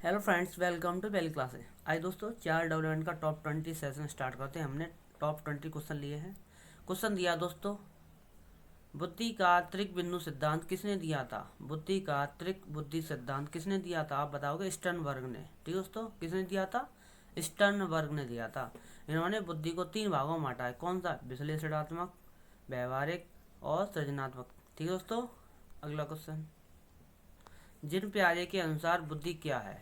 Hello friends, welcome to bell classes. आज दोस्तों चार डेवलपमेंट का टॉप 20 सेशन स्टार्ट करते हैं। हमने टॉप 20 क्वेश्चन लिए हैं। क्वेश्चन दिया दोस्तों, बुद्धि का त्रिक बिंदु सिद्धांत किसने दिया था? बुद्धि का त्रिक बुद्धि सिद्धांत किसने दिया था? आप बताओगे स्टर्नबर्ग ने। ठीक दोस्तों, किसने दिया था? स्टर्नबर्ग ने दिया था। इन्होंने बुद्धि को तीन भागों में बांटा है। कौन सा? विश्लेषणात्मक, व्यवहारिक और सृजनात्मक। ठीक है दोस्तों, अगला क्वेश्चन, जिन प्यारे के अनुसार बुद्धि क्या है?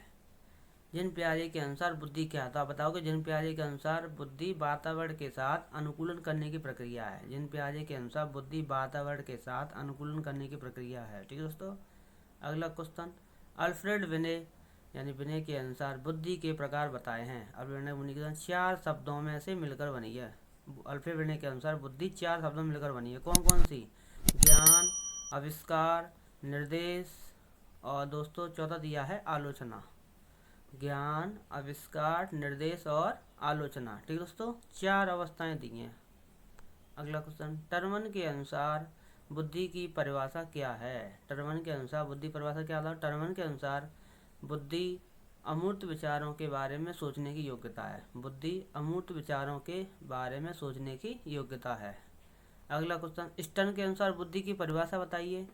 जिन प्यारे के अनुसार बुद्धि क्या है? तो आप बताओगे जिन प्यारे के अनुसार बुद्धि वातावरण के साथ अनुकूलन करने की प्रक्रिया है। जिन प्यारे के अनुसार बुद्धि वातावरण के साथ अनुकूलन करने की प्रक्रिया है। ठीक है दोस्तों, अगला क्वेश्चन, अल्फ्रेड विने यानी विने के अनुसार बुद्धि के प्रकार बताए हैं। अल्फ्रेड विने के अनुसार चार शब्दों में से मिलकर बनी है। अल्फ्रेड विने के अनुसार बुद्धि चार शब्दों में मिलकर बनी है। कौन कौन सी? ज्ञान, आविष्कार, निर्देश और दोस्तों चौथा दिया है आलोचना। ज्ञान, आविष्कार, निर्देश और आलोचना। ठीक है दोस्तों, चार अवस्थाएं दी हैं। अगला क्वेश्चन, टर्मन के अनुसार बुद्धि की परिभाषा क्या है? टर्मन के अनुसार बुद्धि परिभाषा क्या था? टर्मन के अनुसार बुद्धि अमूर्त विचारों के बारे में सोचने की योग्यता है। बुद्धि अमूर्त विचारों के बारे में सोचने की योग्यता है। अगला क्वेश्चन, स्टर्न के अनुसार बुद्धि की परिभाषा बताइए।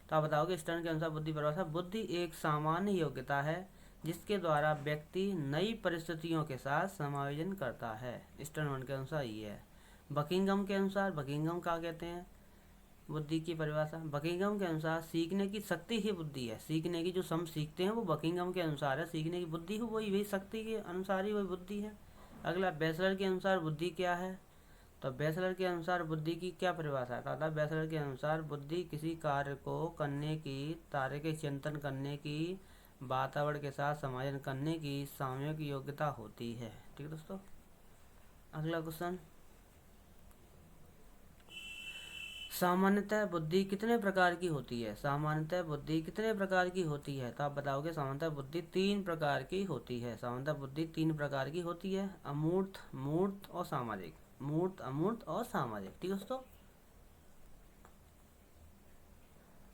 तो आप बताओगे स्टर्न के अनुसार बुद्धि परिभाषा, बुद्धि एक सामान्य योग्यता है जिसके द्वारा व्यक्ति नई परिस्थितियों के साथ समायोजन करता है। स्टर्न के अनुसार ये है। बकिंगम के अनुसार, बकिंगम क्या कहते हैं बुद्धि की परिभाषा? बकिंगम के अनुसार सीखने की शक्ति ही बुद्धि है। सीखने की जो हम सीखते हैं वो बकिंगम के अनुसार है। सीखने की बुद्धि हो वही शक्ति के अनुसार ही वही बुद्धि है। अगला, बैचलर के अनुसार बुद्धि क्या है? तो बैचलर के अनुसार बुद्धि की क्या परिभाषा था? था बैचलर के अनुसार बुद्धि किसी कार्य को करने की, तार्किक चिंतन करने की, वातावरण के साथ समायोजन करने की सामूहिक योग्यता होती है। ठीक है दोस्तों, अगला क्वेश्चन, सामान्यतः बुद्धि कितने प्रकार की होती है? सामान्यतः बुद्धि कितने प्रकार की होती है? तो आप बताओगे सामान्यतः बुद्धि तीन प्रकार की होती है। सामान्यतः बुद्धि तीन प्रकार की होती है, अमूर्त, मूर्त और सामाजिक। मूर्त, अमूर्त और सामाजिक। ठीक है दोस्तों,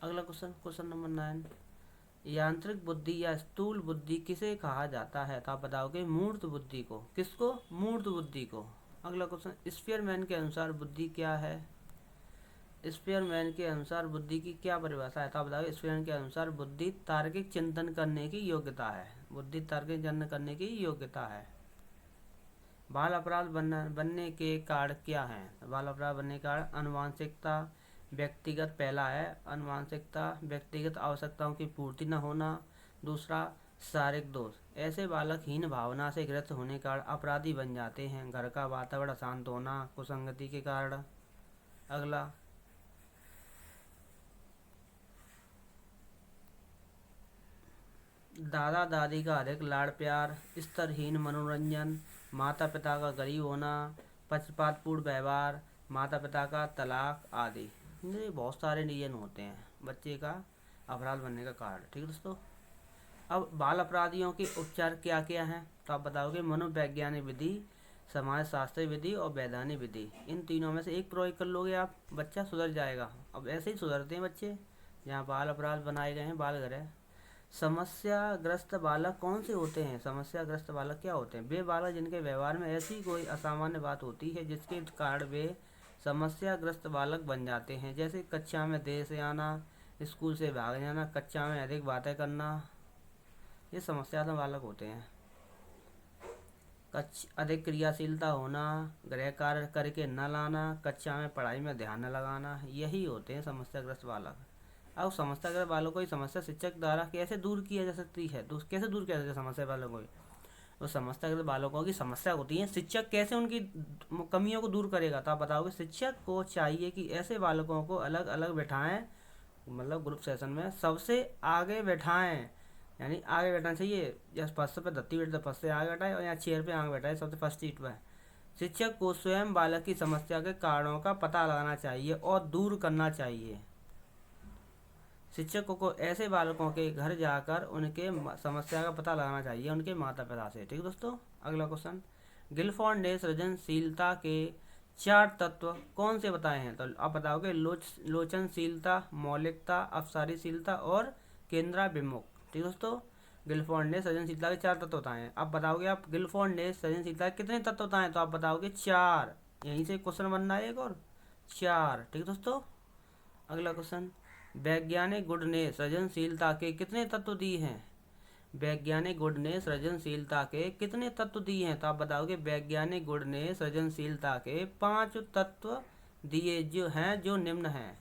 अगला क्वेश्चन, क्वेश्चन नंबर 9, यांत्रिक बुद्धि या स्थूल बुद्धि किसे कहा जाता है? तो आप बताओगे मूर्त बुद्धि को। किसको? मूर्त बुद्धि को। अगला क्वेश्चन, स्पीयरमैन के अनुसार बुद्धि क्या है? स्पीयरमैन के अनुसार बुद्धि की क्या परिभाषा है? तो आप बताओगे स्पीयरमैन के अनुसार बुद्धि तार्किक चिंतन करने की योग्यता है। बुद्धि तार्किक चिंतन करने की योग्यता है। बाल अपराध बनने के कारण क्या है? बाल अपराध बनने के कारण अनुवांशिकता, व्यक्तिगत, पहला है अनुवांशिकता, व्यक्तिगत आवश्यकताओं की पूर्ति न होना। दूसरा, शारीरिक दोष, ऐसे बालक हीन भावना से ग्रस्त होने के कारण अपराधी बन जाते हैं। घर का वातावरण अशांत होना, कुसंगति के कारण। अगला, दादा दादी का अधिक लाड़ प्यार, स्तरहीन मनोरंजन, माता पिता का गरीब होना, पक्षपातपूर्ण व्यवहार, माता पिता का तलाक आदि। ये बहुत सारे रीजन होते हैं बच्चे का अपराध बनने का कारण। ठीक है दोस्तों, अब बाल अपराधियों के उपचार क्या क्या हैं? तो आप बताओगे मनोवैज्ञानिक विधि, समाज शास्त्र विधि और वैधानिक विधि। इन तीनों में से एक प्रयोग कर लोगे आप, बच्चा सुधर जाएगा। अब ऐसे ही सुधरते हैं बच्चे जहाँ बाल अपराध बनाए गए हैं, बाल घर है। समस्याग्रस्त बालक कौन से होते हैं? समस्याग्रस्त बालक क्या होते हैं? वे बालक जिनके व्यवहार में ऐसी कोई असामान्य बात होती है जिसके कारण वे समस्याग्रस्त बालक बन जाते हैं। जैसे कक्षा में देर से आना, स्कूल से भाग जाना, कक्षा में अधिक बातें करना, ये समस्याग्रस्त बालक होते हैं। अधिक क्रियाशीलता होना, गृह कार्य करके न लाना, कक्षा में पढ़ाई में ध्यान न लगाना, यही होते हैं समस्याग्रस्त बालक। अब समस्याग्रस्त बालकों की समस्या शिक्षक द्वारा कैसे दूर किया जा सकती है? तो कैसे दूर किया जा सकता है समस्या बालकों की? तो समस्याग्रस्त बालकों की समस्या होती है, शिक्षक कैसे उनकी कमियों को दूर करेगा? तो आप बताओगे शिक्षक को चाहिए कि ऐसे बालकों को अलग अलग बैठाएं, मतलब ग्रुप सेशन में सबसे आगे बैठाएं। यानी आगे बैठना चाहिए, या फर्स्ट पे धत्ती बैठे तो फर्स्ट से आगे बैठाए, और यहाँ चेयर पे आगे बैठाए सबसे फर्स्ट सीट पर। शिक्षक को स्वयं बालक की समस्या के कारणों का पता लगाना चाहिए और दूर करना चाहिए। शिक्षकों को ऐसे बालकों के घर जाकर उनके समस्या का पता लगाना चाहिए उनके माता पिता से। ठीक है दोस्तों, अगला क्वेश्चन, गिलफोर्ड ने सृजनशीलता के चार तत्व कौन से बताए हैं? तो आप बताओगे लोचनशीलता, मौलिकता, अपसारीशीलता और केंद्राभिमुख। ठीक है दोस्तों, गिलफोर्ड ने सृजनशीलता के 4 तत्व बताए हैं। अब बताओगे आप गिलफोर्ड ने सृजनशीलता के कितने तत्व बताए, तो आप बताओगे 4। यहीं से क्वेश्चन बनना है एक और 4। ठीक दोस्तों, अगला क्वेश्चन, वैज्ञानिक गुड ने सृजनशीलता के कितने तत्व दिए हैं। वैज्ञानिक गुड ने सृजनशीलता के कितने तत्व दिए हैं, तो आप बताओगे वैज्ञानिक गुड ने सृजनशीलता के 5 तत्व दिए जो हैं, जो निम्न हैं।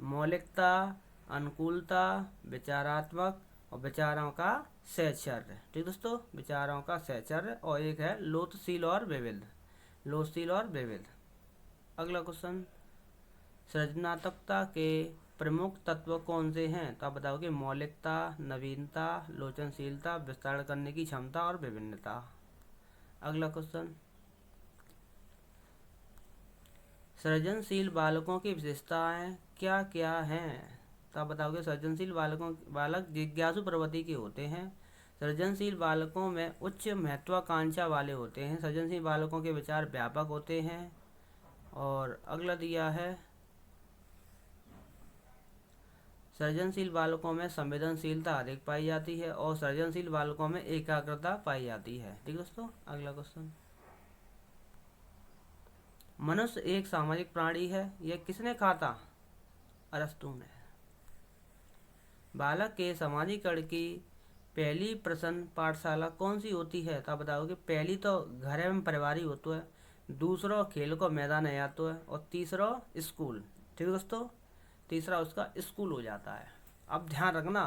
मौलिकता, अनुकूलता, विचारात्मक और विचारों का सहचर्य। ठीक दोस्तों, विचारों का सहचर्य, और एक है लोचशील और विविध, लोचशील और विविध। अगला क्वेश्चन, सृजनात्मकता के प्रमुख तत्व कौन से हैं, तो आप बताओगे मौलिकता, नवीनता, लोचनशीलता, विस्तार करने की क्षमता और विभिन्नता। अगला क्वेश्चन, सृजनशील बालकों की विशेषताएं क्या क्या हैं, तो आप बताओगे सृजनशील बालक जिज्ञासु प्रवृत्ति के होते हैं। सृजनशील बालकों में उच्च महत्वाकांक्षा वाले होते हैं। सृजनशील बालकों के विचार व्यापक होते हैं। और अगला दिया है, सृजनशील बालकों में संवेदनशीलता अधिक पाई जाती है और सृजनशील बालकों में एकाग्रता पाई जाती है। ठीक दोस्तों, अगला क्वेश्चन, मनुष्य एक सामाजिक प्राणी है, यह किसने कहा था, अरस्तू ने। बालक के समाजीकरण की पहली प्रश्न पाठशाला कौन सी होती है, तो आप बताओगे पहली तो घर एवं परिवार ही होता है, दूसरा खेल को मैदान है तो है, और तीसरा स्कूल। ठीक है दोस्तों, तीसरा उसका स्कूल हो जाता है। अब ध्यान रखना,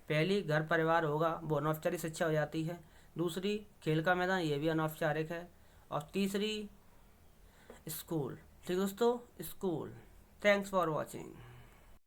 पहली घर परिवार होगा वो अनौपचारिक शिक्षा हो जाती है, दूसरी खेल का मैदान ये भी अनौपचारिक है, और तीसरी स्कूल। ठीक दोस्तों, स्कूल। Thanks for watching.